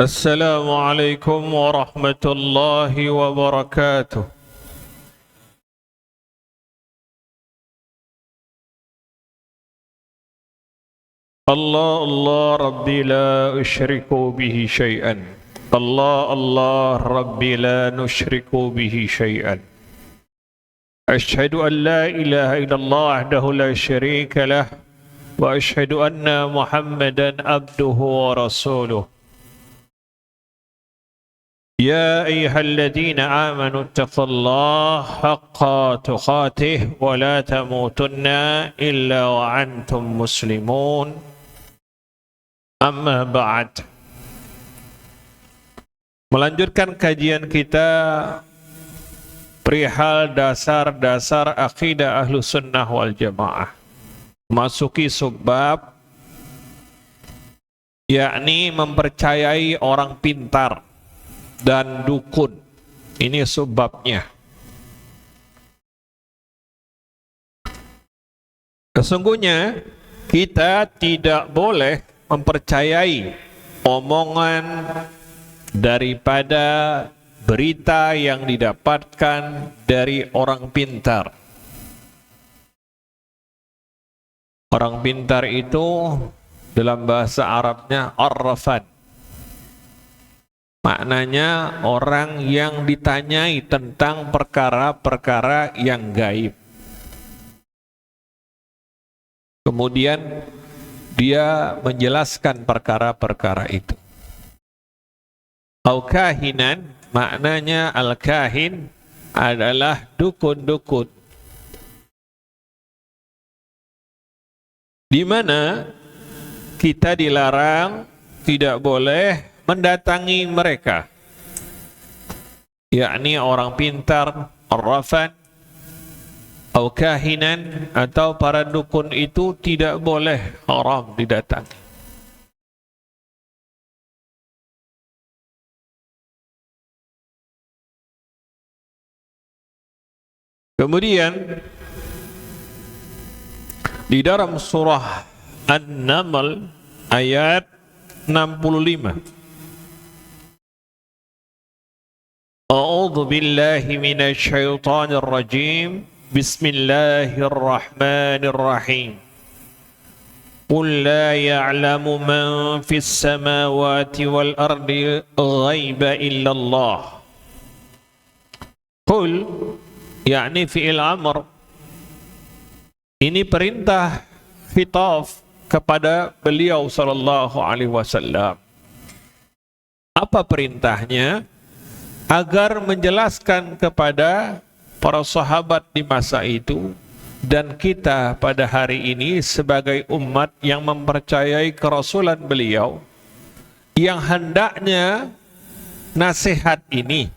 السلام عليكم ورحمة الله وبركاته. الله الله ربي لا أشرك به شيئا. الله الله ربي لا نشرك به شيئا. أشهد أن لا إله إلا الله وحده لا شريك له، وأشهد أن محمدا عبده ورسوله. يا أيها الذين آمنوا اتقوا الله حق تقاته ولا تموتن إلا وأنتم مسلمون. أما بعد. Melanjutkan kajian kita perihal dasar-dasar akidah Ahlus Sunnah wal Jamaah. Masuki subbab, yakni mempercayai orang pintar dan dukun. Ini subbabnya. Sesungguhnya kita tidak boleh mempercayai omongan daripada berita yang didapatkan dari orang pintar. Orang pintar itu dalam bahasa Arabnya arrafan. Maknanya orang yang ditanyai tentang perkara-perkara yang gaib. Kemudian dia menjelaskan perkara-perkara itu. Al-kahinan, maknanya al-kahin adalah dukun-dukun. Di mana kita dilarang, tidak boleh mendatangi mereka, yakni orang pintar, arrafan, atau kahinan, atau para dukun itu tidak boleh, haram didatangi. Kemudian di dalam surah An-Naml ayat 65, A'udzu billahi minasy syaithanir rajim. Bismillahirrahmanirrahim. Qul la ya'lamu man fis samawati wal ardi ghaiba illallah. Qul, yakni fi'il amr. Ini perintah khitab kepada beliau sallallahu alaihi wasallam. Apa perintahnya? Agar menjelaskan kepada para sahabat di masa itu dan kita pada hari ini sebagai umat yang mempercayai kerasulan beliau, yang hendaknya nasihat ini,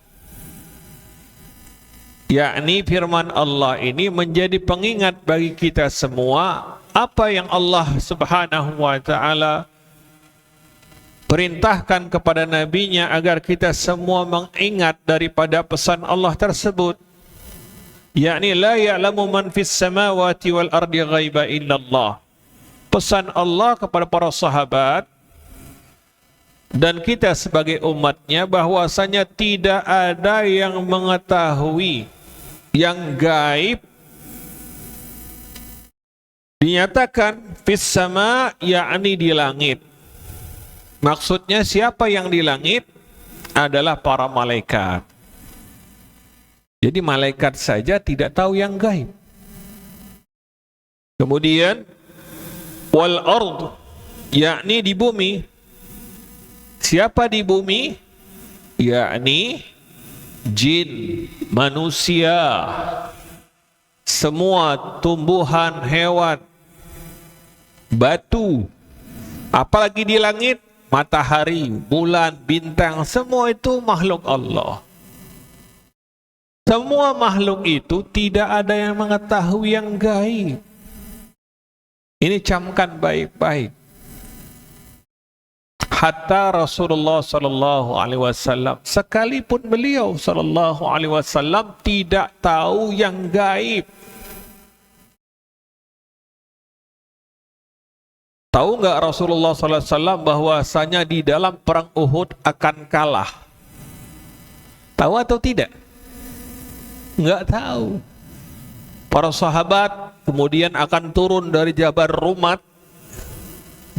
yakni firman Allah ini, menjadi pengingat bagi kita semua apa yang Allah Subhanahu wa ta'ala perintahkan kepada nabinya, agar kita semua mengingat daripada pesan Allah tersebut, yakni la ya'lamu man fis samawati wal ardi ghaiba illallah. Pesan Allah kepada para sahabat dan kita sebagai umatnya bahwasanya tidak ada yang mengetahui yang gaib. Dinyatakan fis sama, yakni di langit. Maksudnya siapa yang di langit adalah para malaikat. Jadi malaikat saja tidak tahu yang gaib. Kemudian wal ard, yakni di bumi. Siapa di bumi? Yakni jin, manusia, semua tumbuhan, hewan, batu. Apalagi di langit, matahari, bulan, bintang, semua itu makhluk Allah. Semua makhluk itu tidak ada yang mengetahui yang gaib. Ini camkan baik-baik. Hatta Rasulullah sallallahu alaihi wasallam, sekalipun beliau sallallahu alaihi wasallam tidak tahu yang gaib. Tahu nggak Rasulullah SAW bahwasanya di dalam perang Uhud akan kalah? Tahu atau tidak? Nggak tahu. Para sahabat kemudian akan turun dari Jabal Rumat,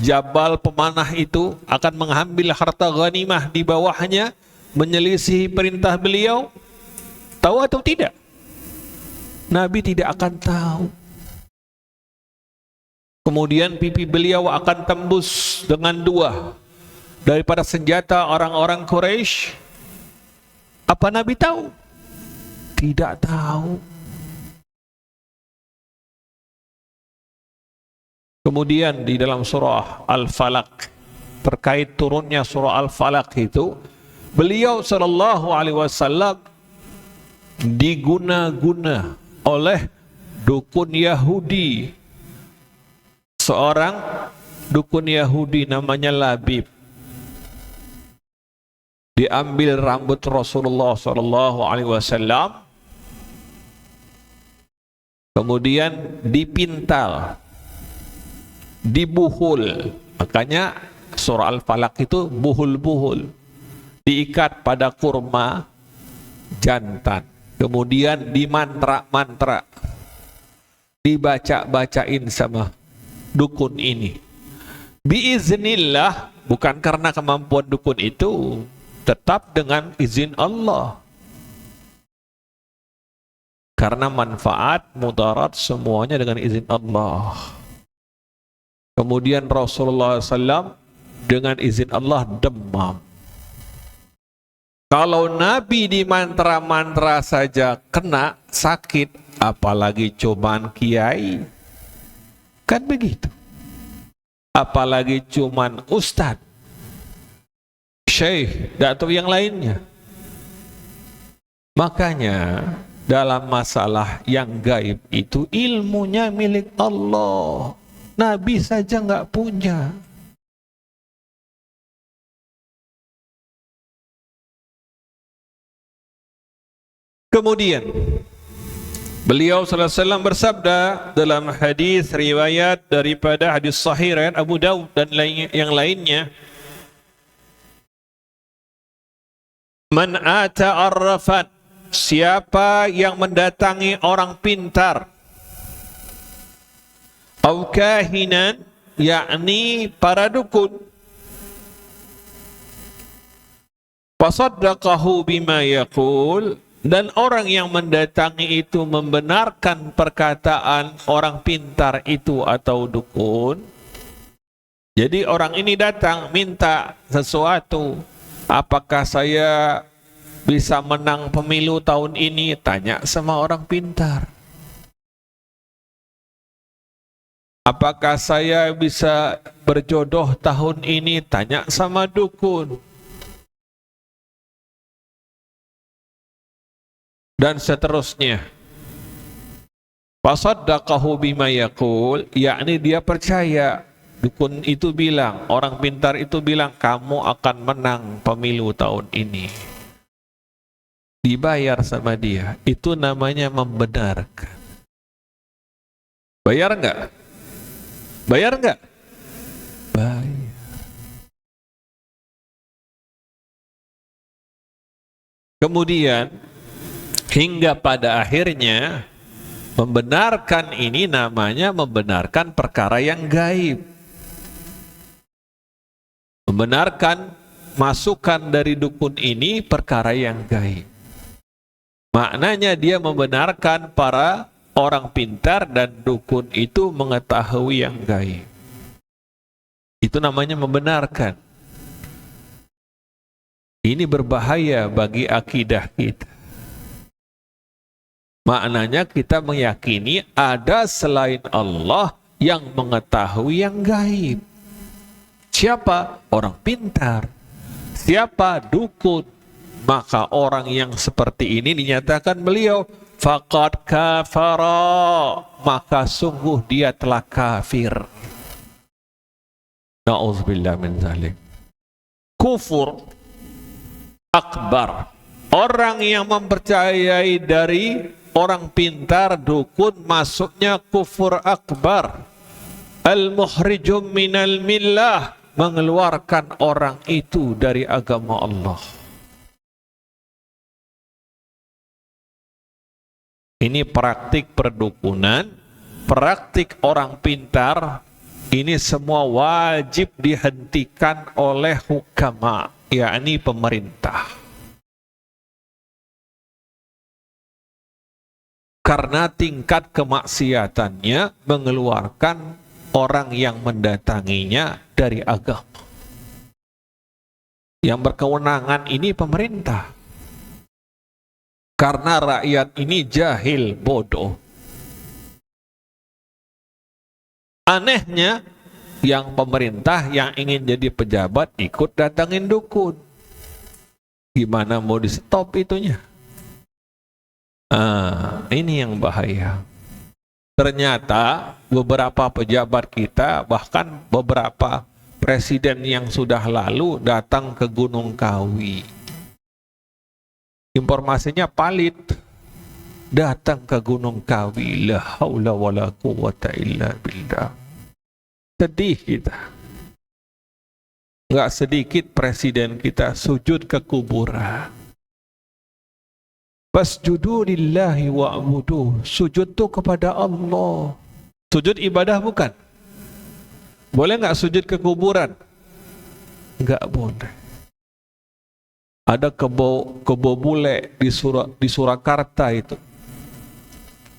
Jabal pemanah itu, akan mengambil harta ghanimah di bawahnya, menyelisihi perintah beliau. Tahu atau tidak? Nabi tidak akan tahu. Kemudian pipi beliau akan tembus dengan dua daripada senjata orang-orang Quraisy. Apa Nabi tahu? Tidak tahu. Kemudian di dalam surah Al-Falaq, terkait turunnya surah Al-Falaq itu, beliau sallallahu alaihi wasallam diguna-guna oleh dukun Yahudi. Seorang dukun Yahudi namanya Labib. Diambil rambut Rasulullah sallallahu alaihi wasallam, kemudian dipintal, dibuhul. Makanya surah Al-Falaq itu buhul-buhul, diikat pada kurma jantan, kemudian dimantra-mantra, dibaca-bacain sama dukun ini. Biiznillah, bukan karena kemampuan dukun itu, tetap dengan izin Allah. Karena manfaat, mudarat, semuanya dengan izin Allah. Kemudian Rasulullah SAW dengan izin Allah demam. Kalau Nabi di mantra-mantra saja kena sakit, apalagi cuman kiai. Kan begitu. Apalagi cuman ustadz, syekh, atau yang lainnya. Makanya dalam masalah yang gaib itu ilmunya milik Allah. Nabi saja nggak punya. Kemudian beliau sallallahu alaihi wasallam bersabda dalam hadis riwayat daripada hadis sahih riwayat Abu Daud dan yang lainnya, man ata arrafan, siapa yang mendatangi orang pintar, au kahinan, yakni para dukun, fasaddaqahu bima yaqul, dan orang yang mendatangi itu membenarkan perkataan orang pintar itu atau dukun. Jadi orang ini datang minta sesuatu, apakah saya bisa menang pemilu tahun ini? Tanya sama orang pintar. Apakah saya bisa berjodoh tahun ini? Tanya sama dukun. Dan seterusnya. Fasaddaqahu bima yaqul, yakni dia percaya. Dukun itu bilang, orang pintar itu bilang, kamu akan menang pemilu tahun ini. Dibayar sama dia. Itu namanya membenarkan. Bayar enggak? Bayar enggak? Bayar. Kemudian hingga pada akhirnya membenarkan ini namanya membenarkan perkara yang gaib. Membenarkan masukan dari dukun ini perkara yang gaib. Maknanya dia membenarkan para orang pintar dan dukun itu mengetahui yang gaib. Itu namanya membenarkan. Ini berbahaya bagi akidah kita. Maknanya kita meyakini ada selain Allah yang mengetahui yang gaib. Siapa? Orang pintar. Siapa? Dukun. Maka orang yang seperti ini dinyatakan beliau faqad kafara, maka sungguh dia telah kafir. Na'udzubillah min dzalik. Kufur akbar. Orang yang mempercayai dari orang pintar, dukun, masuknya kufur akbar. al-muhrijum minal millah, mengeluarkan orang itu dari agama Allah. Ini praktik perdukunan, praktik orang pintar, ini semua wajib dihentikan oleh hukama, yakni pemerintah. Karena tingkat kemaksiatannya mengeluarkan orang yang mendatanginya dari agama. Yang berkewenangan ini pemerintah. Karena rakyat ini jahil, bodoh. Anehnya, yang pemerintah yang ingin jadi pejabat ikut datangin dukun. Gimana mau di stop itunya? Ini yang bahaya. Ternyata beberapa pejabat kita, bahkan beberapa presiden yang sudah lalu datang ke Gunung Kawi. Informasinya valid. Datang ke Gunung Kawi, la haula wala quwwata illa billah. Sedih kita. Enggak sedikit presiden kita sujud ke kuburan. Fasjudu lillahi wa'budu. Sujud itu kepada Allah. Sujud ibadah bukan? Boleh enggak sujud ke kuburan? Enggak boleh. Ada kebo bule di Surakarta itu.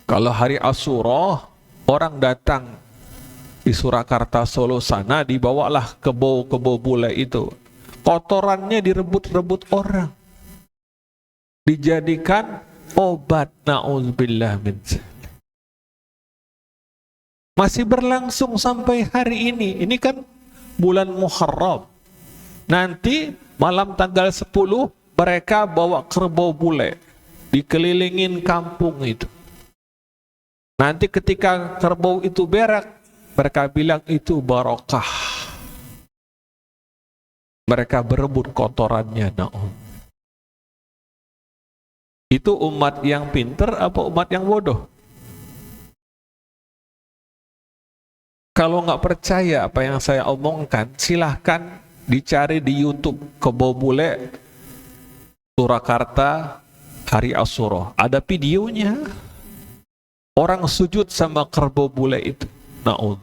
Kalau hari Asyura, orang datang di Surakarta Solo sana, dibawalah kebo bule itu. Kotorannya direbut-rebut orang. Dijadikan obat, na'udzubillah min dzalik. Masih berlangsung sampai hari ini. Ini kan bulan Muharram. Nanti malam tanggal 10 mereka bawa kerbau bule, dikelilingin kampung itu. Nanti ketika kerbau itu berak, mereka bilang itu barokah. Mereka berebut kotorannya. Itu umat yang pinter apa umat yang bodoh? Kalau nggak percaya apa yang saya omongkan, silahkan dicari di YouTube kebo bule Surakarta hari Asyura. Ada videonya. Orang sujud sama kerbau bule itu. Na'ud.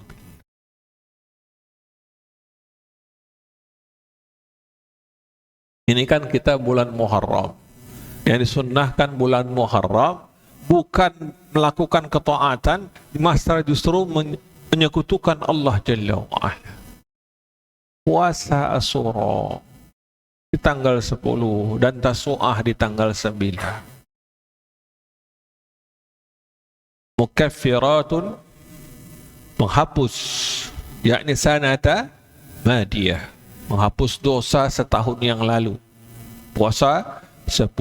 Ini kan kita bulan Muharram. Yang disunnahkan bulan Muharram bukan melakukan ketaatan, masalah justru menyekutukan Allah Jalla wa'ala. Puasa Asyura di tanggal 10 dan Tasu'ah di tanggal 9. Mukaffiratun, menghapus, yakni sanata madiyah, menghapus dosa setahun yang lalu. Puasa 10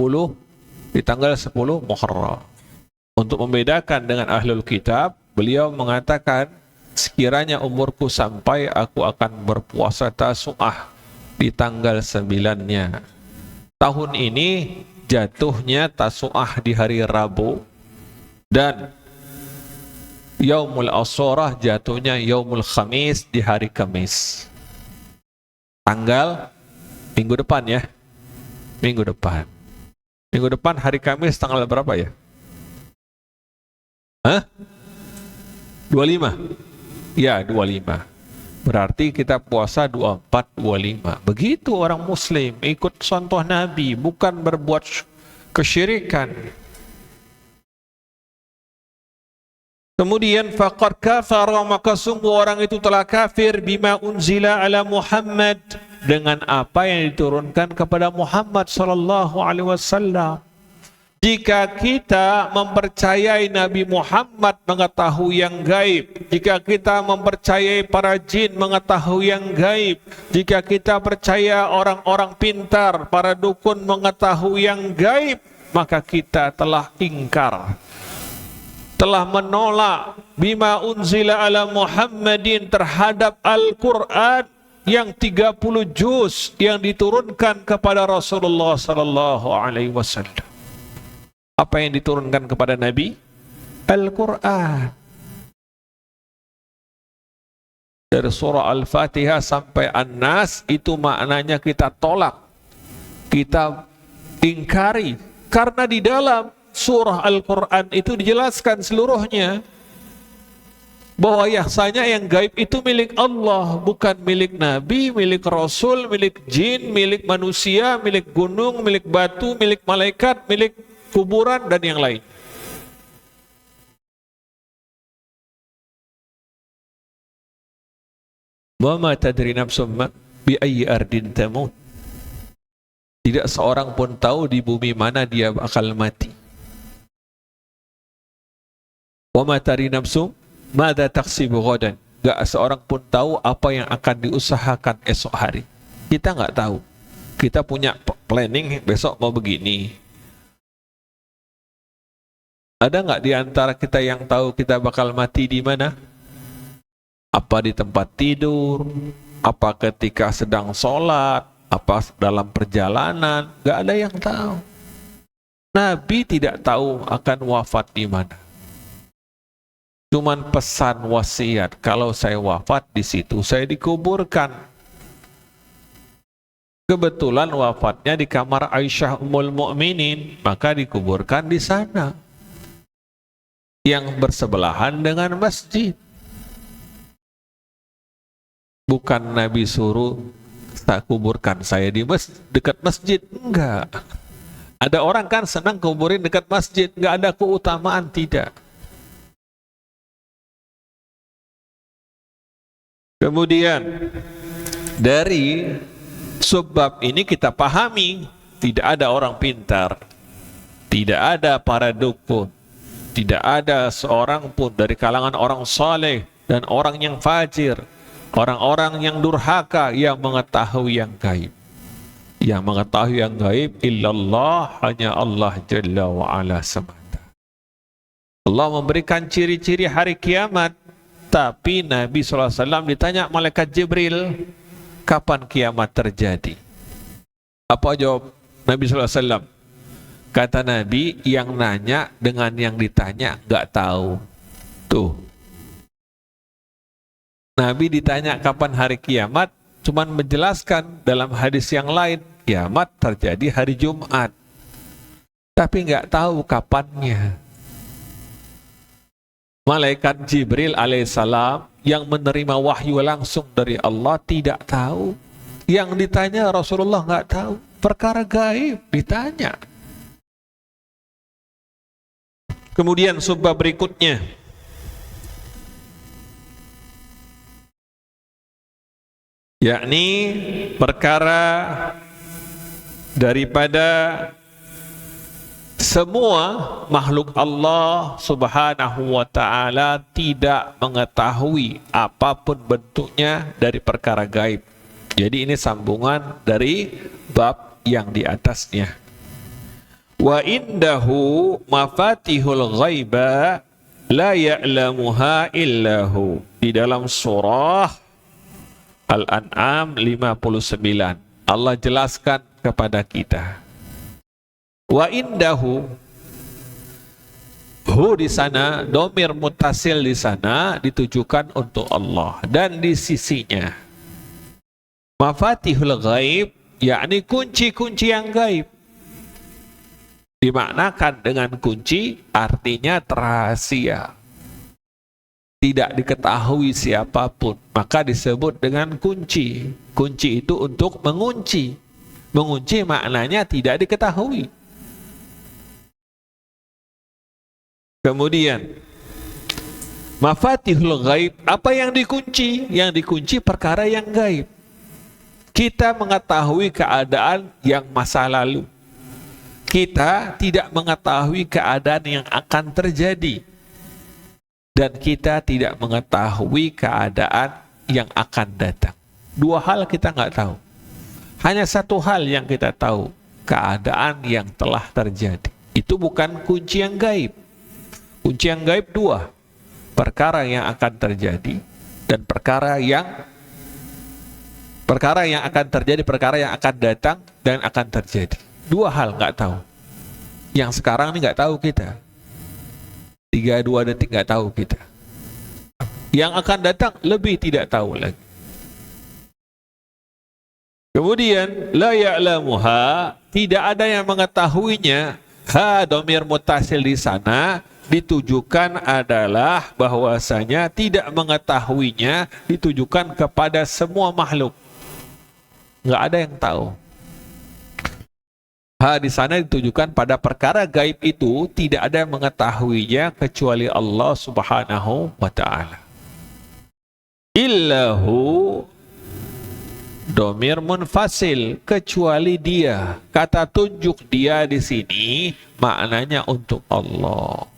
di tanggal 10 Muharram. Untuk membedakan dengan ahlul kitab, beliau mengatakan, sekiranya umurku sampai, aku akan berpuasa Tasu'ah di tanggal 9-nya. Tahun ini jatuhnya Tasu'ah di hari Rabu, dan Yaumul Asyurah jatuhnya Yaumul Khamis di hari Kamis. Tanggal minggu depan ya. Minggu depan. Minggu depan hari Kamis tanggal berapa ya? 25? Ya, 25. Berarti kita puasa 24, 25. Begitu orang Muslim, ikut contoh Nabi, bukan berbuat kesyirikan. Kemudian faqad kafara, maka sungguh orang itu telah kafir bima unzila ala Muhammad, dengan apa yang diturunkan kepada Muhammad sallallahu alaihi wasallam. Jika kita mempercayai Nabi Muhammad mengetahui yang gaib, jika kita mempercayai para jin mengetahui yang gaib, jika kita percaya orang-orang pintar, para dukun mengetahui yang gaib, maka kita telah ingkar, telah menolak bima unzila ala Muhammadin, terhadap Al-Quran yang 30 juz yang diturunkan kepada Rasulullah sallallahu alaihi wasallam. Apa yang diturunkan kepada Nabi? Al-Quran. dari surah Al-Fatihah sampai An-Nas itu maknanya kita tolak, kita ingkari, karena di dalam surah Al-Quran itu dijelaskan seluruhnya bahwa yahsanya yang gaib itu milik Allah, bukan milik Nabi, milik Rasul, milik jin, milik manusia, milik gunung, milik batu, milik malaikat, milik kuburan dan yang lain. Wa ma tadri nafsum bi ayyi ardin tamut. Tidak seorang pun tahu di bumi mana dia bakal mati. Wa ma tadri nafsum madza taksibu ghadan. Enggak seorang pun tahu apa yang akan diusahakan esok hari. Kita enggak tahu. Kita punya planning besok mau begini. Ada enggak di antara kita yang tahu kita bakal mati di mana? Apa di tempat tidur, apa ketika sedang sholat, apa dalam perjalanan, gak ada yang tahu. Nabi tidak tahu akan wafat di mana. Cuman pesan wasiat, kalau saya wafat di situ, saya dikuburkan. Kebetulan wafatnya di kamar Aisyah Ummul Mukminin, maka dikuburkan di sana, yang bersebelahan dengan masjid. Bukan Nabi suruh tak kuburkan saya di dekat masjid, enggak. Ada orang kan senang kuburin dekat masjid, enggak ada keutamaan, tidak. Kemudian dari sebab ini kita pahami tidak ada orang pintar, tidak ada para dukun, tidak ada seorang pun dari kalangan orang saleh dan orang yang fajir, orang-orang yang durhaka yang mengetahui yang gaib. Yang mengetahui yang gaib illallah, hanya Allah Jalla wa'ala semata. Allah memberikan ciri-ciri hari kiamat, tapi Nabi SAW ditanya malaikat Jibril, kapan kiamat terjadi? Apa jawab Nabi SAW? Kata Nabi, yang nanya dengan yang ditanya gak tahu. Tuh, Nabi ditanya kapan hari kiamat, cuman menjelaskan dalam hadis yang lain, kiamat terjadi hari Jumat. Tapi nggak tahu kapannya. Malaikat Jibril alaihissalam yang menerima wahyu langsung dari Allah tidak tahu. Yang ditanya Rasulullah nggak tahu. Perkara gaib ditanya. Kemudian subbab berikutnya, yakni perkara daripada semua makhluk Allah Subhanahu wa ta'ala tidak mengetahui apapun bentuknya dari perkara gaib. Jadi ini sambungan dari bab yang di atasnya. Wa indahu mafatihul ghaiba la ya'lamuha illahu. Di dalam surah Al-An'am 59 Allah jelaskan kepada kita, wa indahu, hu di sana, domir mutasil di sana ditujukan untuk Allah, dan di sisinya mafatihul ghaib, yakni kunci-kunci yang gaib. Dimaknakan dengan kunci artinya rahasia, tidak diketahui siapapun, maka disebut dengan kunci. Kunci itu untuk mengunci. Mengunci maknanya tidak diketahui. Kemudian mafatihul ghaib, apa yang dikunci? Yang dikunci perkara yang gaib. Kita mengetahui keadaan yang masa lalu, kita tidak mengetahui keadaan yang akan terjadi, dan kita tidak mengetahui keadaan yang akan datang. Dua hal kita nggak tahu. Hanya satu hal yang kita tahu, keadaan yang telah terjadi. Itu bukan kunci yang gaib. Kunci yang gaib dua, perkara yang akan terjadi dan perkara yang akan terjadi, perkara yang akan datang dan akan terjadi. Dua hal nggak tahu. Yang sekarang ini nggak tahu kita. 32 detik nggak tahu kita. Yang akan datang lebih tidak tahu lagi. Kemudian la ya'lamuha, tidak ada yang mengetahuinya. Ha, domir mutasil di sana ditujukan adalah bahwasanya tidak mengetahuinya ditujukan kepada semua makhluk. Nggak ada yang tahu. Ha di sana ditujukan pada perkara gaib itu tidak ada yang mengetahuinya kecuali Allah Subhanahu wa taala. Illahu domir munfasil, kecuali dia. Kata tunjuk dia di sini maknanya untuk Allah.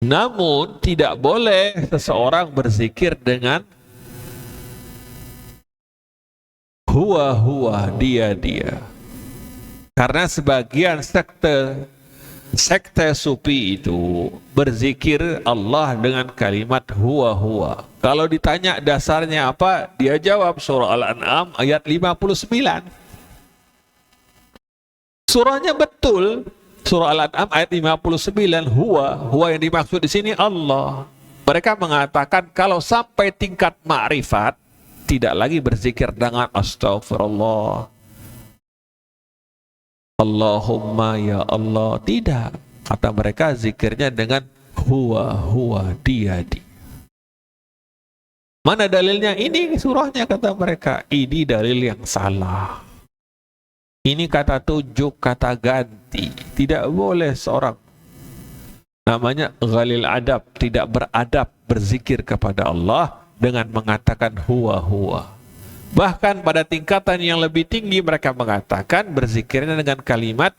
Namun tidak boleh seseorang berzikir dengan huwa dia. Karena sebagian sekte sufi itu berzikir Allah dengan kalimat huwa. Kalau ditanya dasarnya apa, dia jawab surah Al-An'am ayat 59. Surahnya betul. Surah Al-An'am ayat 59, huwa yang dimaksud di sini Allah. Mereka mengatakan kalau sampai tingkat ma'rifat tidak lagi berzikir dengan astaghfirullah, Allahumma ya Allah, tidak. Kata mereka zikirnya dengan huwa dia. Mana dalilnya? Ini surahnya, kata mereka. Ini dalil yang salah. Ini kata tunjuk, kata ganti. Tidak boleh seorang, namanya ghalil adab, tidak beradab berzikir kepada Allah dengan mengatakan huwa. Bahkan pada tingkatan yang lebih tinggi mereka mengatakan berzikirnya dengan kalimat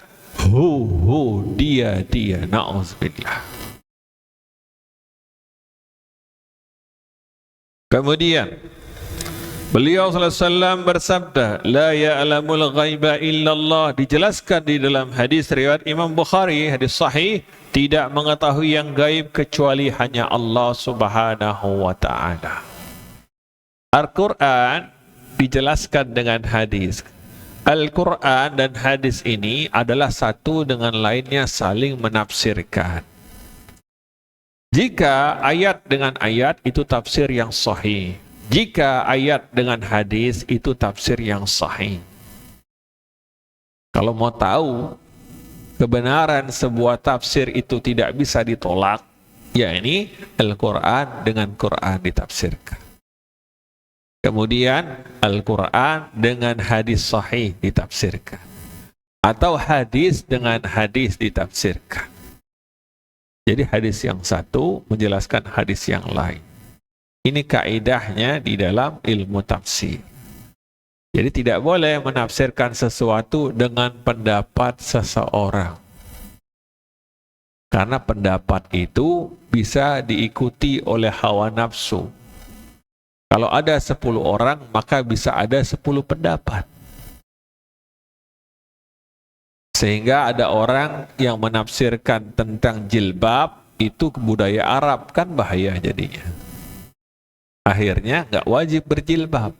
dia. Na'udzubillah. Kemudian beliau sallallahu alaihi wasallam bersabda, la ya'lamul ghaiba illallah, dijelaskan di dalam hadis riwayat Imam Bukhari, hadis sahih, tidak mengetahui yang gaib kecuali hanya Allah Subhanahu wa taala. Al-Qur'an dijelaskan dengan hadis. Al-Quran dan hadis ini adalah satu dengan lainnya saling menafsirkan. Jika ayat dengan ayat itu tafsir yang sahih, jika ayat dengan hadis itu tafsir yang sahih. Kalau mau tahu kebenaran sebuah tafsir itu tidak bisa ditolak, yakni Al-Quran dengan Quran ditafsirkan. Kemudian Al-Quran dengan hadis sahih ditafsirkan. Atau hadis dengan hadis ditafsirkan. Jadi hadis yang satu menjelaskan hadis yang lain. Ini kaidahnya di dalam ilmu tafsir. Jadi tidak boleh menafsirkan sesuatu dengan pendapat seseorang. Karena pendapat itu bisa diikuti oleh hawa nafsu. Kalau ada 10 orang, maka bisa ada 10 pendapat. Sehingga ada orang yang menafsirkan tentang jilbab, itu budaya Arab, kan bahaya jadinya. Akhirnya nggak wajib berjilbab.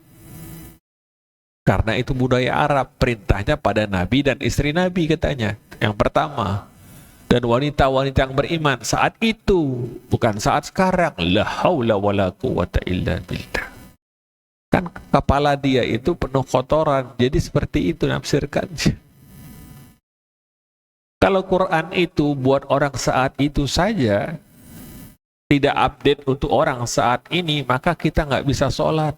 Karena itu budaya Arab, perintahnya pada Nabi dan istri Nabi katanya. Yang pertama. Dan wanita-wanita yang beriman saat itu, bukan saat sekarang. La haula wala quwata illa billah. Kan kepala dia itu penuh kotoran, jadi seperti itu nafsirkan. Kalau Quran itu buat orang saat itu saja, tidak update untuk orang saat ini, maka kita nggak bisa sholat.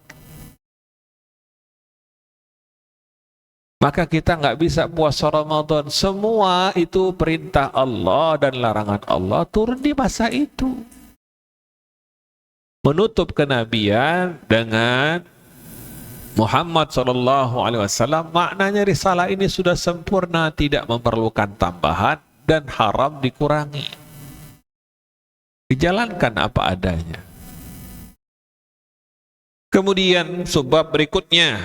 Maka kita nggak bisa puasa Ramadan. Semua itu perintah Allah dan larangan Allah turun di masa itu. Menutup kenabian dengan Muhammad SAW, maknanya risalah ini sudah sempurna, tidak memerlukan tambahan dan haram dikurangi. Dijalankan apa adanya. Kemudian sebab berikutnya,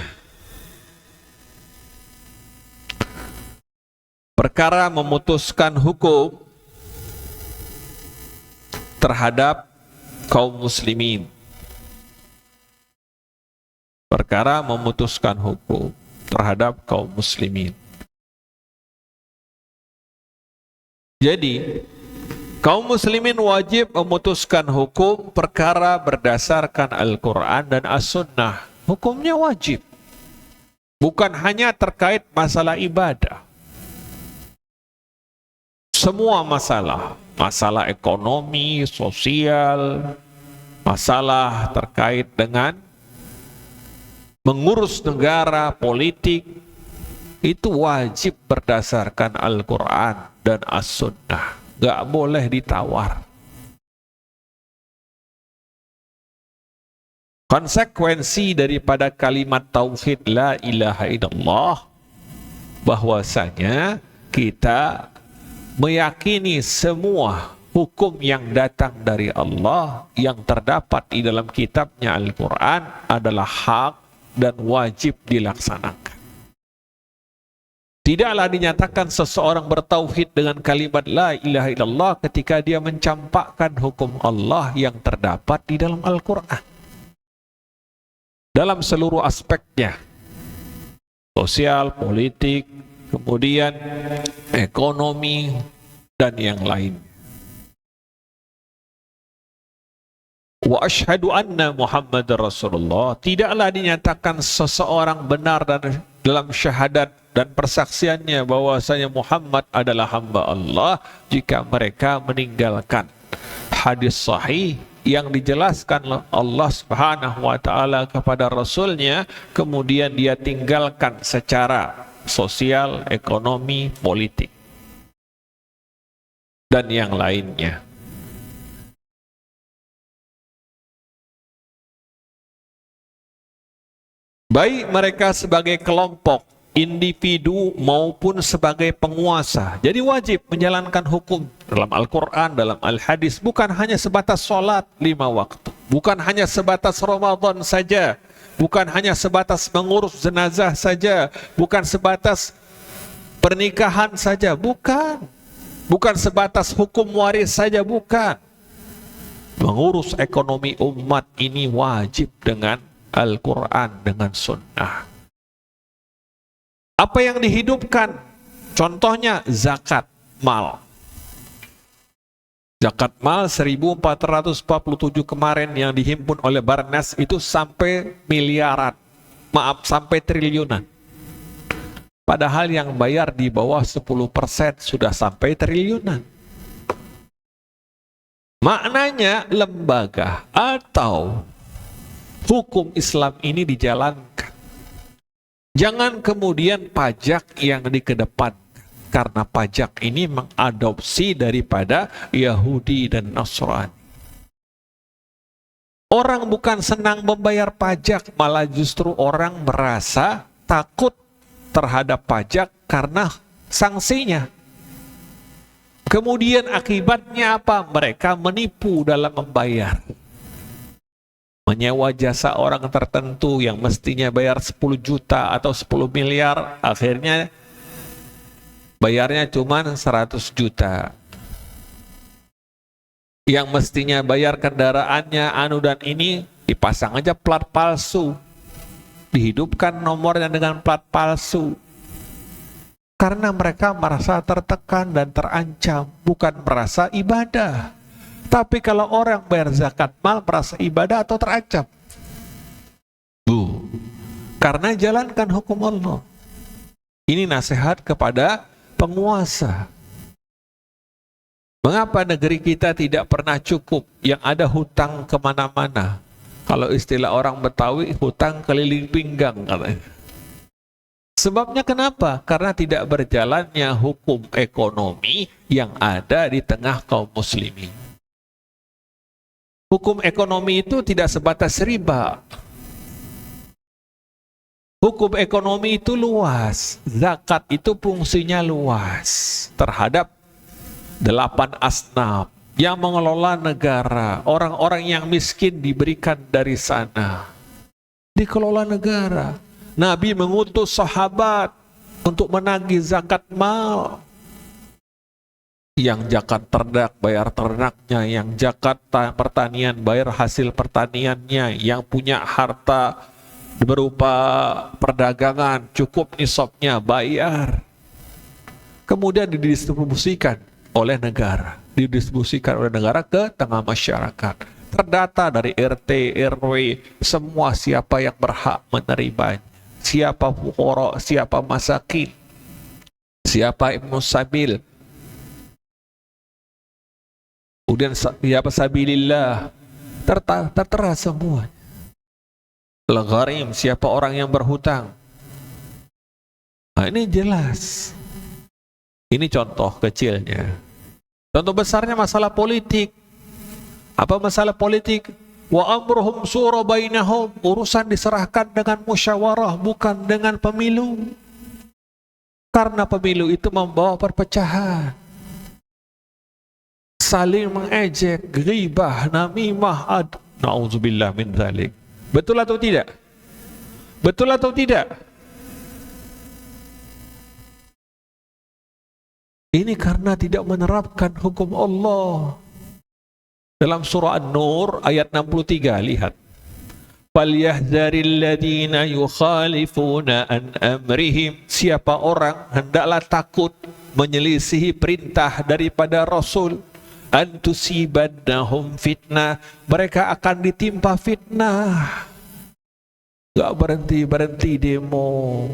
perkara memutuskan hukum terhadap kaum muslimin. Perkara memutuskan hukum terhadap kaum muslimin. Jadi, Kaum muslimin wajib memutuskan hukum perkara berdasarkan Al-Quran dan As-Sunnah. Hukumnya wajib. Bukan hanya terkait masalah ibadah. Semua masalah. Masalah ekonomi, sosial, masalah terkait dengan mengurus negara, politik, itu wajib berdasarkan Al-Quran dan As-Sunnah. Gak boleh ditawar. Konsekuensi daripada kalimat tauhid la ilaha illallah, bahwasanya kita meyakini semua hukum yang datang dari Allah yang terdapat di dalam kitabnya Al-Quran adalah hak dan wajib dilaksanakan. Tidaklah dinyatakan seseorang bertauhid dengan kalimat la ilaha illallah ketika dia mencampakkan hukum Allah yang terdapat di dalam Al-Quran. Dalam seluruh aspeknya. Sosial, politik, kemudian ekonomi, dan yang lain. Wa asyhadu anna Muhammadar Rasulullah. Tidaklah dinyatakan seseorang benar dan dalam syahadat dan persaksiannya bahwasanya Muhammad adalah hamba Allah jika mereka meninggalkan hadis sahih yang dijelaskan Allah Subhanahu wa taala kepada Rasulnya, kemudian dia tinggalkan secara sosial, ekonomi, politik, dan yang lainnya. Baik mereka sebagai kelompok, individu maupun sebagai penguasa. Jadi wajib menjalankan hukum dalam Al-Quran, dalam Al-Hadis. Bukan hanya sebatas sholat 5 waktu. Bukan hanya sebatas Ramadan saja. Bukan hanya sebatas mengurus jenazah saja. Bukan sebatas pernikahan saja. Bukan. Bukan sebatas hukum waris saja. Bukan. Mengurus ekonomi umat ini wajib dengan Al-Quran, dengan Sunnah. Apa yang dihidupkan? Contohnya zakat mal. Zakat mal 1447 kemarin yang dihimpun oleh Barnas itu sampai miliaran. Maaf, sampai triliunan. Padahal yang bayar di bawah 10% sudah sampai triliunan. Maknanya lembaga atau hukum Islam ini dijalankan. Jangan kemudian pajak yang dikedepankan, karena pajak ini mengadopsi daripada Yahudi dan Nasrani. Orang bukan senang membayar pajak, malah justru orang merasa takut terhadap pajak karena sanksinya. Kemudian akibatnya apa? Mereka menipu dalam membayar. Menyewa jasa orang tertentu yang mestinya bayar 10 juta atau 10 miliar, akhirnya bayarnya cuma 100 juta. Yang mestinya bayar kendaraannya, anu dan ini, dipasang aja plat palsu. Dihidupkan nomornya dengan plat palsu. Karena mereka merasa tertekan dan terancam, bukan merasa ibadah. Tapi kalau orang bayar zakat mal merasa ibadah atau terancam? Karena jalankan hukum Allah. Ini nasihat kepada penguasa. Mengapa negeri kita tidak pernah cukup, yang ada hutang kemana-mana? Kalau istilah orang Betawi, hutang keliling pinggang katanya. Sebabnya kenapa? Karena tidak berjalannya hukum ekonomi yang ada di tengah kaum muslimin. Hukum ekonomi itu tidak sebatas riba. Hukum ekonomi itu luas. Zakat itu fungsinya luas terhadap 8 asnaf yang mengelola negara. Orang-orang yang miskin diberikan dari sana. Dikelola negara. Nabi mengutus sahabat untuk menagih zakat mal. Yang zakat ternak bayar ternaknya, yang zakat pertanian bayar hasil pertaniannya, yang punya harta berupa perdagangan cukup nisabnya bayar. Kemudian didistribusikan oleh negara. didistribusikan oleh negara ke tengah masyarakat. Terdata dari RT, RW, semua siapa yang berhak menerimanya. Siapa fuqara, siapa masakin, siapa ibnu sabil, kemudian siapa sabilillah, tertera semua. Al-gharim, siapa orang yang berhutang. Nah, ini jelas. Ini contoh kecilnya. Contoh besarnya masalah politik. Apa masalah politik? Wa amruhum syura bainahum, urusan diserahkan dengan musyawarah, bukan dengan pemilu. Karena pemilu itu membawa perpecahan. Saling mengejek, ghibah, namimah, na'udzubillah min dzalik. Betul atau tidak? Betul atau tidak? Ini karena tidak menerapkan hukum Allah. Dalam surah An-Nur ayat 63, lihat. Falyahdzaril ladzina yukhalifuna an amrihim, siapa orang hendaklah takut menyelisihi perintah daripada Rasul, an tusibannahum fitnah, mereka akan ditimpa fitnah. Gak berhenti demo.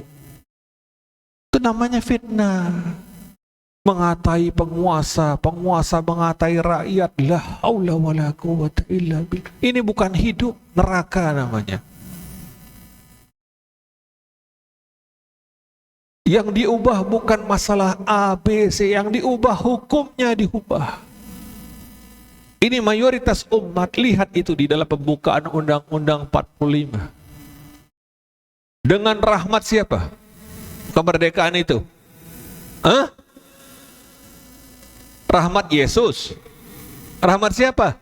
Itu namanya fitnah. Mengatai penguasa, penguasa mengatai rakyat, la haula wala quwwata illa billah. Ini bukan hidup, neraka namanya. Yang diubah bukan masalah A, B, C, yang diubah hukumnya diubah. Ini mayoritas umat, lihat itu di dalam pembukaan Undang-Undang 45. Dengan rahmat siapa? Kemerdekaan itu. Hah? Rahmat Yesus. Rahmat siapa?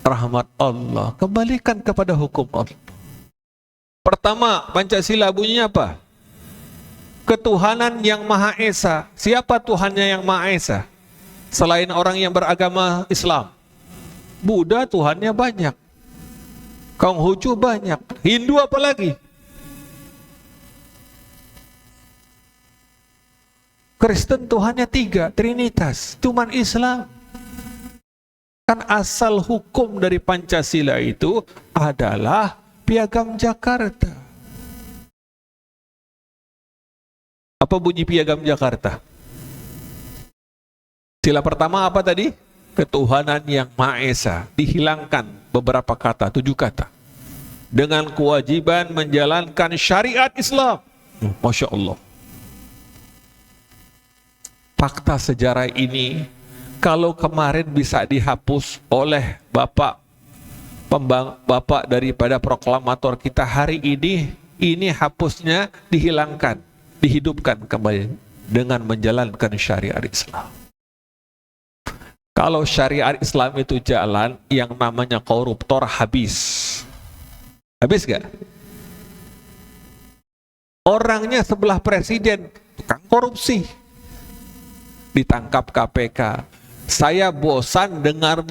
Rahmat Allah. Kembalikan kepada hukum Allah. Pertama, Pancasila bunyinya apa? Ketuhanan yang Maha Esa. Siapa Tuhannya yang Maha Esa? Selain orang yang beragama Islam. Buddha Tuhannya banyak. Konghucu banyak. Hindu apa lagi? Kristen Tuhannya 3, Trinitas. Cuman Islam. Kan asal hukum dari Pancasila itu adalah Piagam Jakarta. Apa bunyi Piagam Jakarta? Sila pertama apa tadi? Ketuhanan yang Maha Esa. Dihilangkan beberapa kata, 7 kata. Dengan kewajiban menjalankan syariat Islam. Masya Allah. Fakta sejarah ini, kalau kemarin bisa dihapus oleh Bapak daripada proklamator kita hari ini hapusnya dihilangkan, dihidupkan kembali dengan menjalankan syariat Islam. Kalau syariat Islam itu jalan, yang namanya koruptor habis. Habis gak? Orangnya sebelah presiden, tukang korupsi. Ditangkap KPK. Saya bosan dengar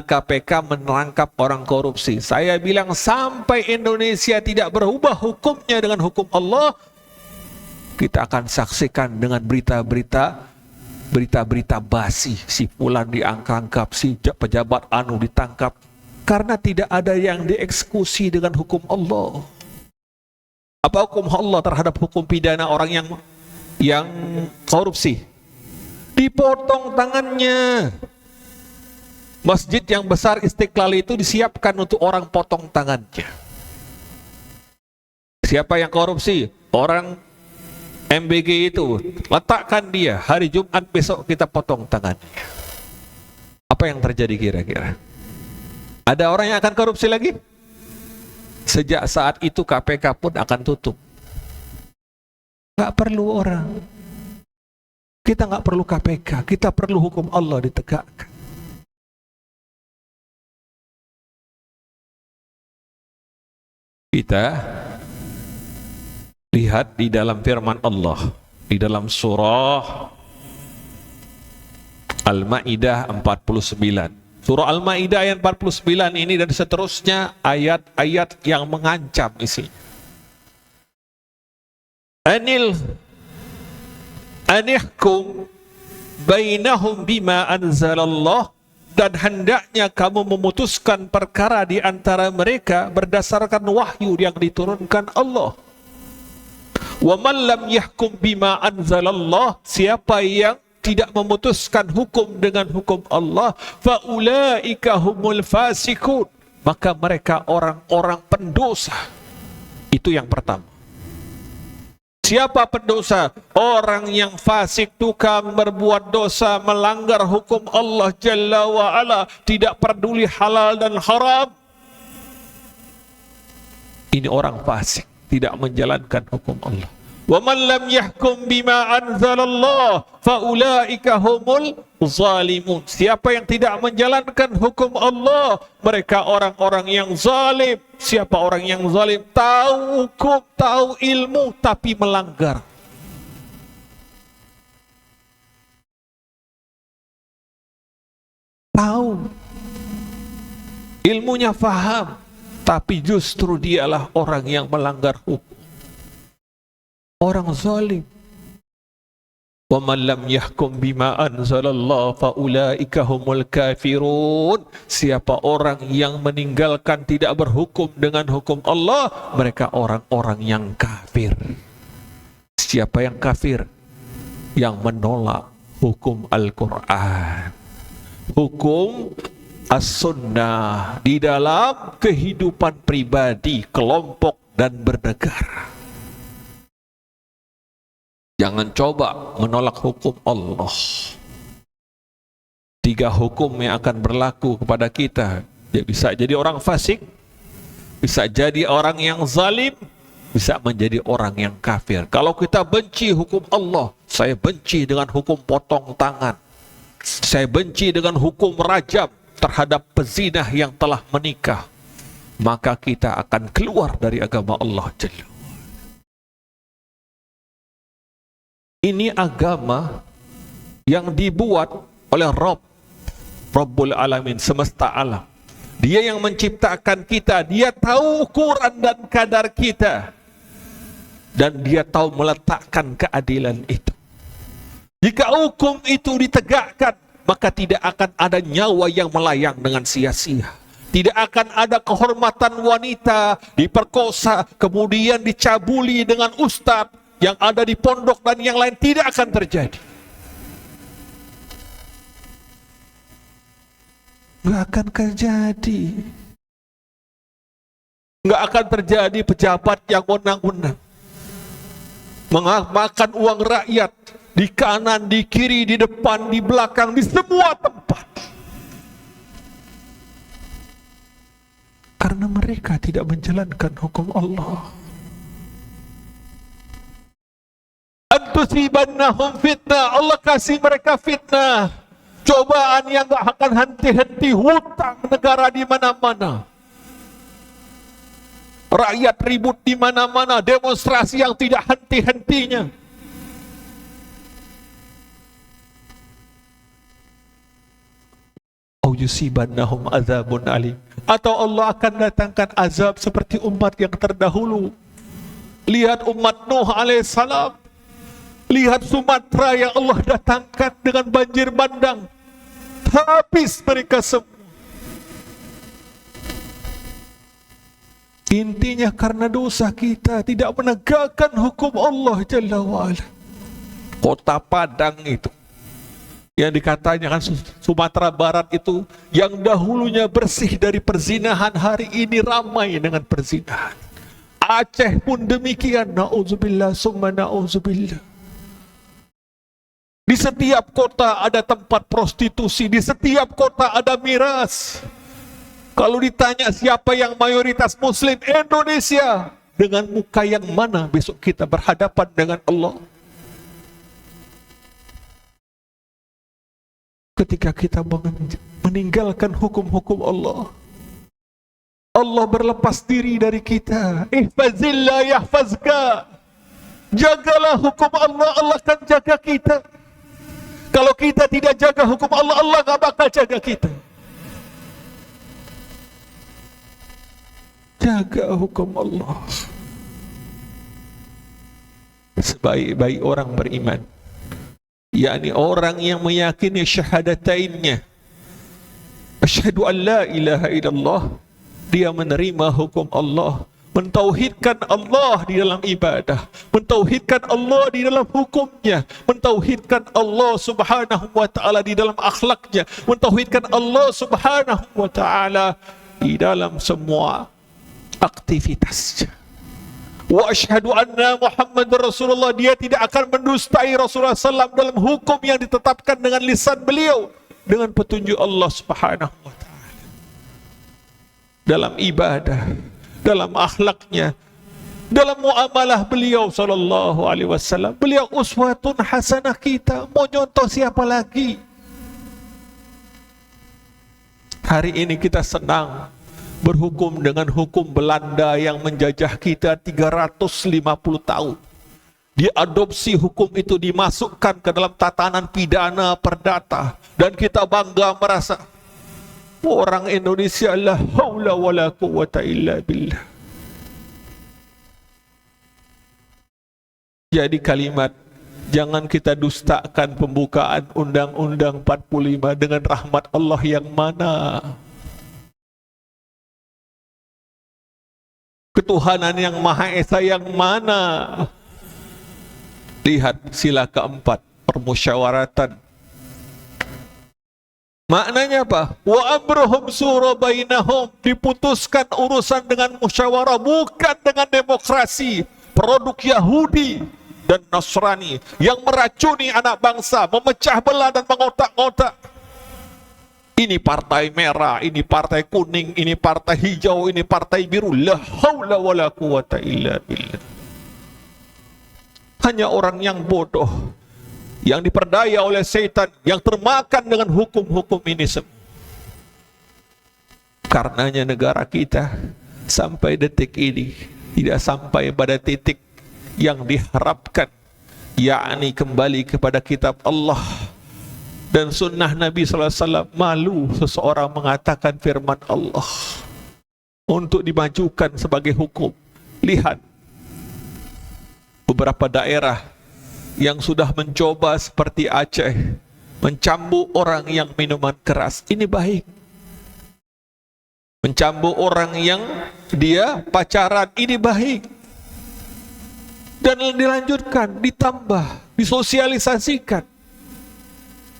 KPK menangkap orang korupsi. Saya bilang sampai Indonesia tidak berubah hukumnya dengan hukum Allah, kita akan saksikan dengan berita-berita basi. Si fulan diangkat, si pejabat anu ditangkap. Karena tidak ada yang dieksekusi dengan hukum Allah. Apa hukum Allah terhadap hukum pidana orang yang korupsi? Dipotong tangannya. Masjid yang besar Istiqlal itu disiapkan untuk orang potong tangannya. Siapa yang korupsi? Orang MBG itu, letakkan dia, hari Jumat besok kita potong tangannya. Apa yang terjadi kira-kira? Ada orang yang akan korupsi lagi? Sejak saat itu KPK pun akan tutup. Gak perlu orang. Kita gak perlu KPK, kita perlu hukum Allah ditegakkan. Kita lihat di dalam firman Allah, di dalam surah Al-Ma'idah 49. Surah Al-Ma'idah ayat 49 ini dan seterusnya ayat-ayat yang mengancam isinya. Anihkum bainahum bima anzalallah, dan hendaknya kamu memutuskan perkara di antara mereka berdasarkan wahyu yang diturunkan Allah. Wa man lam yahkum bima anzalallah, siapa yang tidak memutuskan hukum dengan hukum Allah, fa ulaika humul fasikun, maka mereka orang-orang pendosa. Itu yang pertama. Siapa pendosa? Orang yang fasik, tukang berbuat dosa, melanggar hukum Allah Jalla wa'ala, tidak peduli halal dan haram. Ini orang fasik, tidak menjalankan hukum Allah. Wa man lam yahkum bima anzalallah fa ulaika humul zalimun. Siapa yang tidak menjalankan hukum Allah, mereka orang-orang yang zalim. Siapa orang yang zalim? Tahu hukum, tahu ilmu, tapi melanggar. Tahu, ilmunya faham, tapi justru dialah orang yang melanggar hukum. Orang zalim. Wa man lam yahkum bima anzalallah fa ulaika humul kafirun. Siapa orang yang meninggalkan tidak berhukum dengan hukum Allah, mereka orang-orang yang kafir. Siapa yang kafir? Yang menolak hukum Al-Quran, hukum As-Sunnah di dalam kehidupan pribadi, kelompok, dan bernegara. Jangan coba menolak hukum Allah. 3 hukum yang akan berlaku kepada kita. Dia bisa jadi orang fasik, bisa jadi orang yang zalim, bisa menjadi orang yang kafir. Kalau kita benci hukum Allah, saya benci dengan hukum potong tangan, saya benci dengan hukum rajam terhadap pezinah yang telah menikah, maka kita akan keluar dari agama Allah Jalla. Ini agama yang dibuat oleh Rabbul Alamin, semesta alam. Dia yang menciptakan kita, dia tahu ukuran dan kadar kita, dan dia tahu meletakkan keadilan itu. Jika hukum itu ditegakkan, maka tidak akan ada nyawa yang melayang dengan sia-sia. Tidak akan ada kehormatan wanita diperkosa, kemudian dicabuli dengan ustadz yang ada di pondok dan yang lain. Tidak akan terjadi. Nggak akan terjadi. Nggak akan terjadi pejabat yang wenang-wenang makan uang rakyat di kanan, di kiri, di depan, di belakang, di semua tempat. Karena mereka tidak menjalankan hukum Allah. Antusibannahum fitnah, Allah kasih mereka fitnah, cobaan yang gak akan henti-henti, hutang negara di mana-mana, rakyat ribut di mana-mana, demonstrasi yang tidak henti-hentinya. Au yusibannahum azabun alim, atau Allah akan datangkan azab seperti umat yang terdahulu. Lihat umat Nuh alaihissalam, lihat Sumatera yang Allah datangkan dengan banjir bandang, habis mereka semua. Intinya karena dosa kita tidak menegakkan hukum Allah Jalla wa'ala. Kota Padang itu yang dikatanya kan Sumatera Barat itu, yang dahulunya bersih dari perzinahan, hari ini ramai dengan perzinahan. Aceh pun demikian, na'udzubillah summa na'udzubillah. Di setiap kota ada tempat prostitusi, di setiap kota ada miras. Kalau ditanya siapa yang mayoritas muslim, Indonesia. Dengan muka yang mana besok kita berhadapan dengan Allah? Ketika kita meninggalkan hukum-hukum Allah, Allah berlepas diri dari kita. Ihfazillah yahfazka. Jagalah hukum Allah, Allah akan jaga kita. Kalau kita tidak jaga hukum Allah, Allah gak bakal jaga kita. Jaga hukum Allah. Sebaik-baik orang beriman yakni orang yang meyakini syahadatainnya, asyhadu an la ilaha illallah, dia menerima hukum Allah, mentauhidkan Allah di dalam ibadah, mentauhidkan Allah di dalam hukumnya, mentauhidkan Allah subhanahu wa ta'ala di dalam akhlaknya, mentauhidkan Allah subhanahu wa ta'ala di dalam semua aktivitasnya. Wa asyhadu anna Muhammadar Rasulullah, dia tidak akan mendustai Rasulullah SAW dalam hukum yang ditetapkan dengan lisan beliau, dengan petunjuk Allah subhanahu wa ta'ala. Dalam ibadah, dalam akhlaknya, dalam muamalah beliau sallallahu alaihi wasallam, beliau uswatun hasanah kita. Mau contoh siapa lagi? Hari ini kita senang berhukum dengan hukum Belanda yang menjajah kita 350 tahun. Diadopsi hukum itu, dimasukkan ke dalam tatanan pidana perdata, dan kita bangga merasa orang Indonesia la haula wala quwwata illa billah. Jadi kalimat, jangan kita dustakan pembukaan Undang-Undang 45 dengan rahmat Allah yang mana, ketuhanan yang Maha Esa yang mana. Lihat sila keempat, permusyawaratan. Maknanya apa? Wa amruhum sura bainahum, diputuskan urusan dengan musyawarah, bukan dengan demokrasi. Produk Yahudi dan Nasrani yang meracuni anak bangsa, memecah belah dan mengotak-ngotak. Ini partai merah, ini partai kuning, ini partai hijau, ini partai biru. La haula wala quwata illa billah. Hanya orang yang bodoh, yang diperdaya oleh setan, yang termakan dengan hukum-hukum ini semua. Karenanya negara kita sampai detik ini tidak sampai pada titik yang diharapkan, yakni kembali kepada kitab Allah dan sunnah Nabi SAW. Malu seseorang mengatakan firman Allah untuk dimajukan sebagai hukum. Lihat beberapa daerah yang sudah mencoba seperti Aceh, mencambuk orang yang minuman keras. Ini baik. Mencambuk orang yang dia pacaran, ini baik. Dan dilanjutkan, ditambah, disosialisasikan.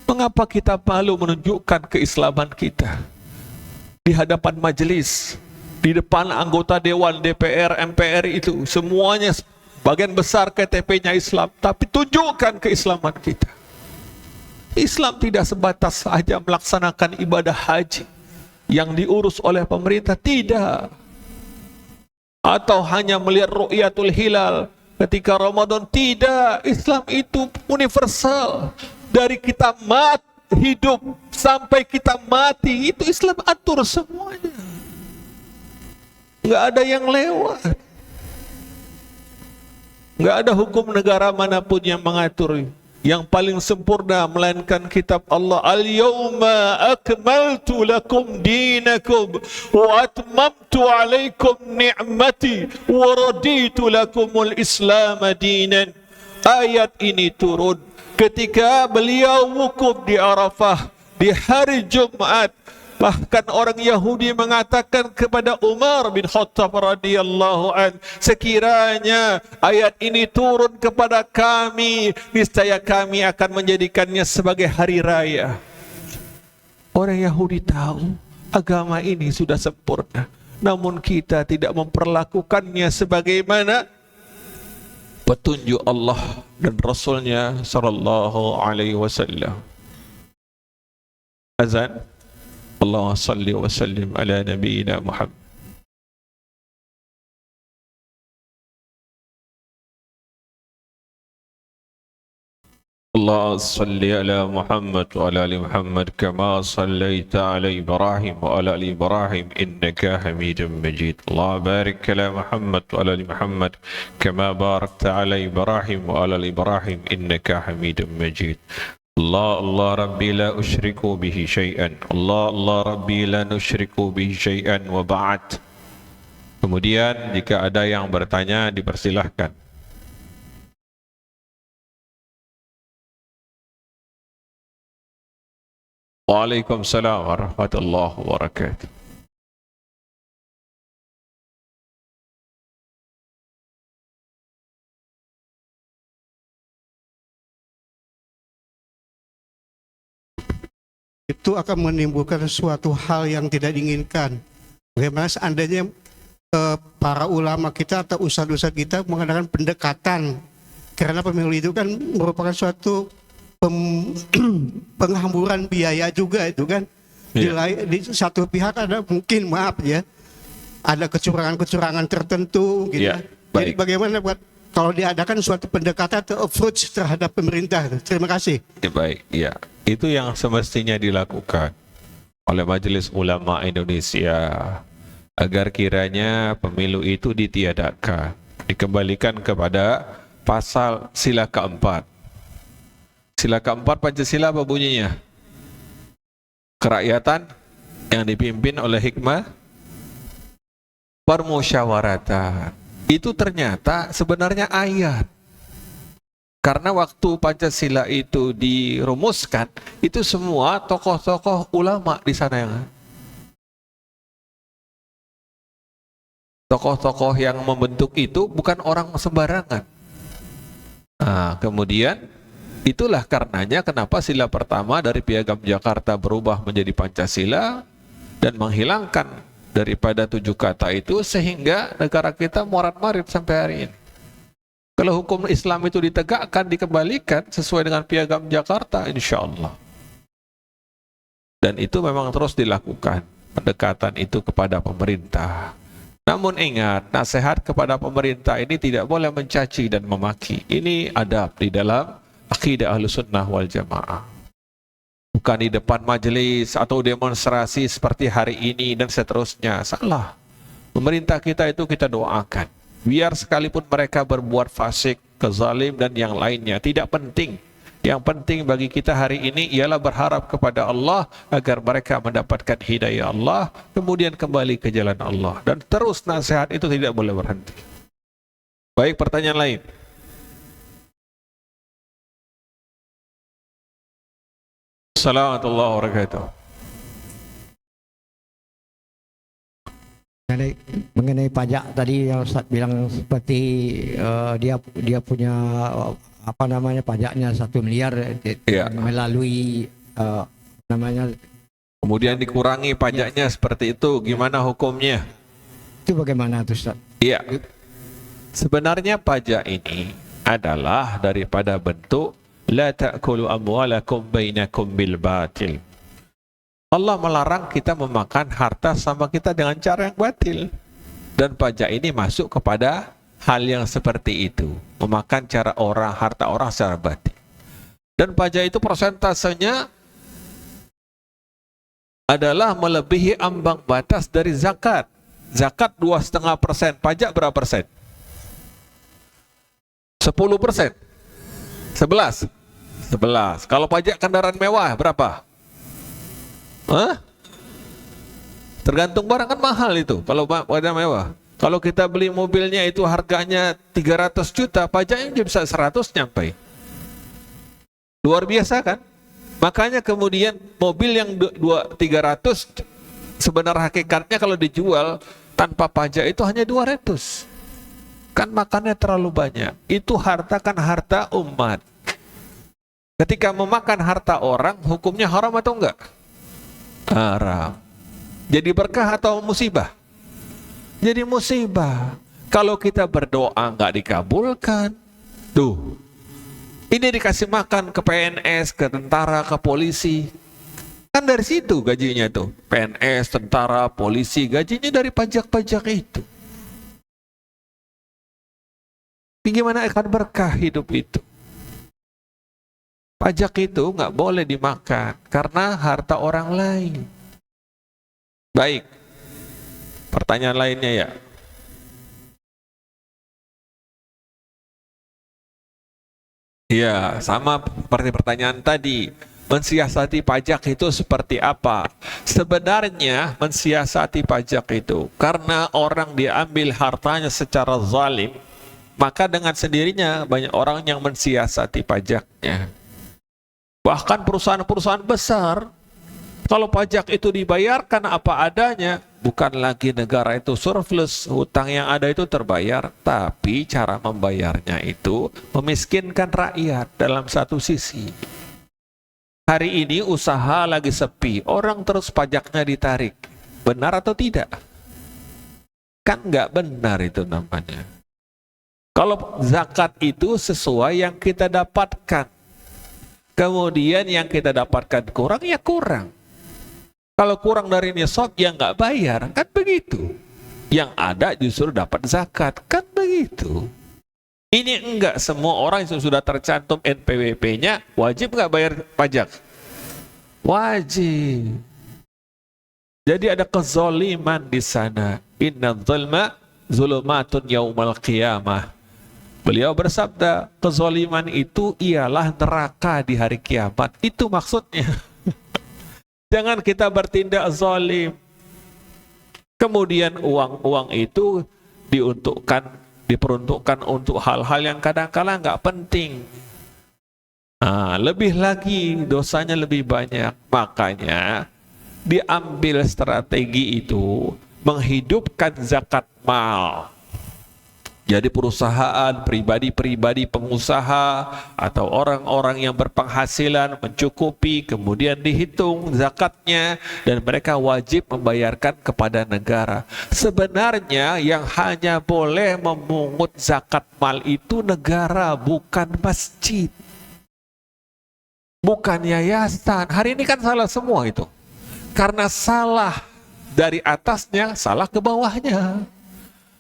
Mengapa kita malu menunjukkan keislaman kita di hadapan majelis, di depan anggota dewan, DPR, MPR itu semuanya bagian besar KTP-nya Islam, tapi tunjukkan keislaman kita. Islam tidak sebatas saja melaksanakan ibadah haji yang diurus oleh pemerintah, tidak. Atau hanya melihat ru'yatul hilal ketika Ramadan, tidak. Islam itu universal. Dari kita hidup sampai kita mati, itu Islam atur semuanya. Nggak ada yang lewat. Nggak ada hukum negara manapun yang mengatur yang paling sempurna melainkan kitab Allah. Al-yawma akmaltu lakum dinakum wa atmamtu alaikum ni'mati wa raditu lakumul islam dinan. Ayat ini turun ketika beliau wukuf di Arafah di hari Jumat. Bahkan orang Yahudi mengatakan kepada Umar bin Khattab radhiyallahu an, sekiranya ayat ini turun kepada kami, niscaya kami akan menjadikannya sebagai hari raya. Orang Yahudi tahu agama ini sudah sempurna, namun kita tidak memperlakukannya sebagaimana petunjuk Allah dan Rasulnya sallallahu alaihi wasallam. Azan. Allahumma salli wa sallim ala nabiyyina Muhammad. Allahumma salli ala Muhammad wa ala ali Muhammad kama sallaita ala Ibrahim wa ala ali Ibrahim innaka Hamidum Majid. Allah barik ala Muhammad wa ala ali Muhammad kama barakta ala Ibrahim wa ala ali Ibrahim innaka Hamidum Majid. Allah Allah Rabbi la usyriku bihi syai'an. Allah Allah Rabbi la nusyriku bihi syai'an wa ba'd. Kemudian jika ada yang bertanya dipersilahkan. Waalaikumsalam warahmatullahi wabarakatuh. Itu akan menimbulkan suatu hal yang tidak diinginkan. Bagaimana seandainya para ulama kita atau ustadz-ustadz kita mengadakan pendekatan, karena pemilu itu kan merupakan suatu penghamburan biaya juga itu kan. Di satu pihak ada mungkin, maaf ya, ada kecurangan-kecurangan tertentu gitu. Jadi bagaimana buat kalau diadakan suatu pendekatan atau approach terhadap pemerintah. Terima kasih. Baik, ya. Itu yang semestinya dilakukan oleh Majelis Ulama Indonesia agar kiranya pemilu itu ditiadakan, dikembalikan kepada pasal sila keempat. Sila keempat Pancasila apa bunyinya? Kerakyatan yang dipimpin oleh hikmah permusyawaratan. Itu ternyata sebenarnya ayat. Karena waktu Pancasila itu dirumuskan, itu semua tokoh-tokoh ulama di sana yang tokoh-tokoh yang membentuk itu bukan orang sembarangan. Nah, kemudian itulah karenanya kenapa sila pertama dari Piagam Jakarta berubah menjadi Pancasila dan menghilangkan daripada 7 kata itu sehingga negara kita morat-marit sampai hari ini. Kalau hukum Islam itu ditegakkan, dikembalikan sesuai dengan Piagam Jakarta, insya Allah. Dan itu memang terus dilakukan, pendekatan itu kepada pemerintah. Namun ingat, nasihat kepada pemerintah ini tidak boleh mencaci dan memaki. Ini adab di dalam akidah Ahlussunnah wal Jamaah. Bukan di depan majelis atau demonstrasi seperti hari ini dan seterusnya. Salah. Pemerintah kita itu kita doakan. Biar sekalipun mereka berbuat fasik, kezalim dan yang lainnya, tidak penting. Yang penting bagi kita hari ini ialah berharap kepada Allah agar mereka mendapatkan hidayah Allah, kemudian kembali ke jalan Allah. Dan terus nasihat itu tidak boleh berhenti. Baik, pertanyaan lain. Assalamualaikum warahmatullahi wabarakatuh. Mengenai pajak tadi yang Ustaz bilang seperti dia punya apa namanya pajaknya 1 miliar melalui namanya, kemudian dikurangi pajaknya seperti itu, gimana hukumnya? Itu bagaimana tuh Ustaz? Iya. Sebenarnya pajak ini adalah daripada bentuk la ta'kulu amwalakum bainakum bil batil. Allah melarang kita memakan harta sama kita dengan cara yang batil. Dan pajak ini masuk kepada hal yang seperti itu. Memakan harta orang secara batil. Dan pajak itu persentasenya adalah melebihi ambang batas dari zakat. Zakat 2,5%, pajak berapa persen? 10%? 11? 11. Kalau pajak kendaraan mewah berapa? Tergantung barang kan mahal itu kalau pada mewah. Kalau kita beli mobilnya itu harganya 300 juta, pajaknya bisa 100 nyampe. Luar biasa kan? Makanya kemudian mobil yang 300 sebenarnya hakikatnya kalau dijual tanpa pajak itu hanya 200. Kan makannya terlalu banyak. Itu harta kan harta umat. Ketika memakan harta orang, hukumnya haram atau enggak? Haram. Jadi berkah atau musibah? Jadi musibah. Kalau kita berdoa enggak dikabulkan, tuh. Ini dikasih makan ke PNS, ke tentara, ke polisi. Kan dari situ gajinya tuh. PNS, tentara, polisi, gajinya dari pajak-pajak itu. Gimana akan berkah hidup itu? Pajak itu nggak boleh dimakan karena harta orang lain. Baik, pertanyaan lainnya ya. Ya, sama seperti pertanyaan tadi. Mensiasati pajak itu seperti apa? Sebenarnya mensiasati pajak itu karena orang diambil hartanya secara zalim, maka dengan sendirinya banyak orang yang mensiasati pajaknya. Bahkan perusahaan-perusahaan besar Kalau pajak itu dibayarkan apa adanya, bukan lagi negara itu surplus, hutang yang ada itu terbayar, tapi cara membayarnya itu memiskinkan rakyat dalam satu sisi. Hari ini usaha lagi sepi, orang terus pajaknya ditarik. Benar atau tidak? Kan nggak benar itu namanya. Kalau zakat itu sesuai yang kita dapatkan. Kemudian yang kita dapatkan kurang, ya kurang. Kalau kurang dari nisab, ya nggak bayar. Kan begitu. Yang ada justru dapat zakat. Kan begitu. Ini enggak, semua orang yang sudah tercantum NPWP-nya, wajib nggak bayar pajak? Wajib. Jadi ada kezaliman di sana. Inna dzulma zulumatun yaumal qiyamah. Beliau bersabda, kezaliman itu ialah neraka di hari kiamat. Itu maksudnya. Jangan kita bertindak zalim. Kemudian uang-uang itu diperuntukkan untuk hal-hal yang kadang-kala nggak penting. Lebih lagi dosanya lebih banyak. Makanya diambil strategi itu menghidupkan zakat mal. Jadi perusahaan, pribadi-pribadi pengusaha atau orang-orang yang berpenghasilan mencukupi, kemudian dihitung zakatnya dan mereka wajib membayarkan kepada negara. Sebenarnya yang hanya boleh memungut zakat mal itu negara, bukan masjid, bukan yayasan. Hari ini kan salah semua itu. Karena salah dari atasnya, salah ke bawahnya.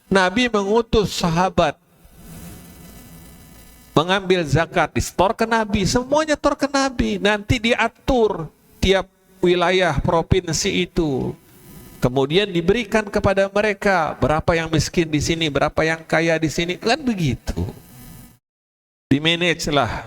Nabi mengutus sahabat mengambil zakat, disetor ke Nabi, semuanya setor ke Nabi. Nanti diatur tiap wilayah provinsi itu. Kemudian diberikan kepada mereka berapa yang miskin di sini, berapa yang kaya di sini, kan begitu. Dimanage lah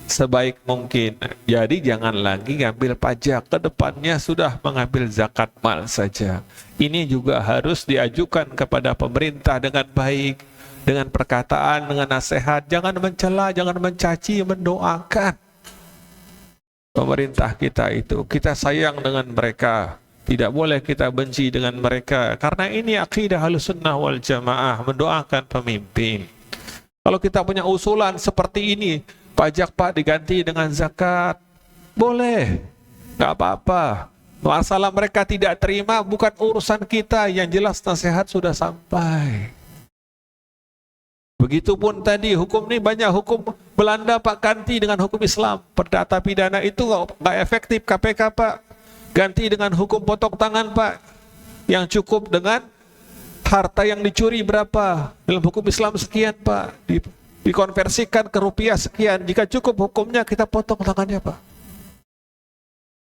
sebaik mungkin. Jadi jangan lagi ngambil pajak, ke depannya sudah mengambil zakat mal saja. Ini juga harus diajukan kepada pemerintah dengan baik, dengan perkataan, dengan nasihat. Jangan mencela, jangan mencaci, mendoakan pemerintah kita itu. Kita sayang dengan mereka, tidak boleh kita benci dengan mereka, karena ini akidah Ahlussunnah wal Jamaah, mendoakan pemimpin. Kalau kita punya usulan seperti ini, pajak Pak diganti dengan zakat, boleh, nggak apa-apa. Masalah mereka tidak terima bukan urusan kita, yang jelas nasihat sudah sampai. Begitupun tadi hukum ini banyak hukum Belanda Pak, ganti dengan hukum Islam. Perdata pidana itu nggak efektif KPK Pak, ganti dengan hukum potong tangan Pak, yang cukup dengan harta yang dicuri berapa, dalam hukum Islam sekian Pak, dikonversikan ke rupiah sekian. Jika cukup hukumnya, kita potong tangannya Pak.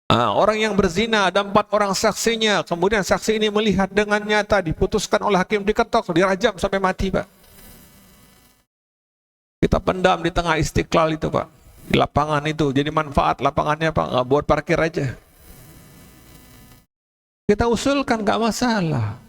Orang yang berzina ada 4 orang saksinya, kemudian saksi ini melihat dengan nyata, diputuskan oleh hakim, diketok, dirajam sampai mati Pak. Kita pendam di tengah Istiqlal itu Pak, di lapangan itu, jadi manfaat lapangannya Pak, nggak buat parkir aja. Kita usulkan, nggak masalah.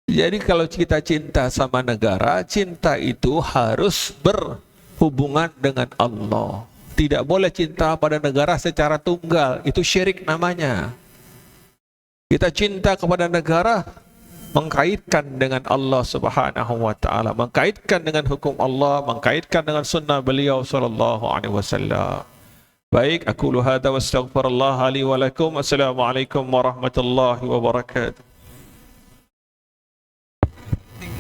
Jadi kalau kita cinta sama negara, cinta itu harus berhubungan dengan Allah. Tidak boleh cinta pada negara secara tunggal, itu syirik namanya. Kita cinta kepada negara mengkaitkan dengan Allah Subhanahu wa taala, mengkaitkan dengan hukum Allah, mengkaitkan dengan sunnah beliau sallallahu alaihi wasallam. Baik, aku hadza wa astaghfirullah li wa lakum. Assalamualaikum warahmatullahi wabarakatuh.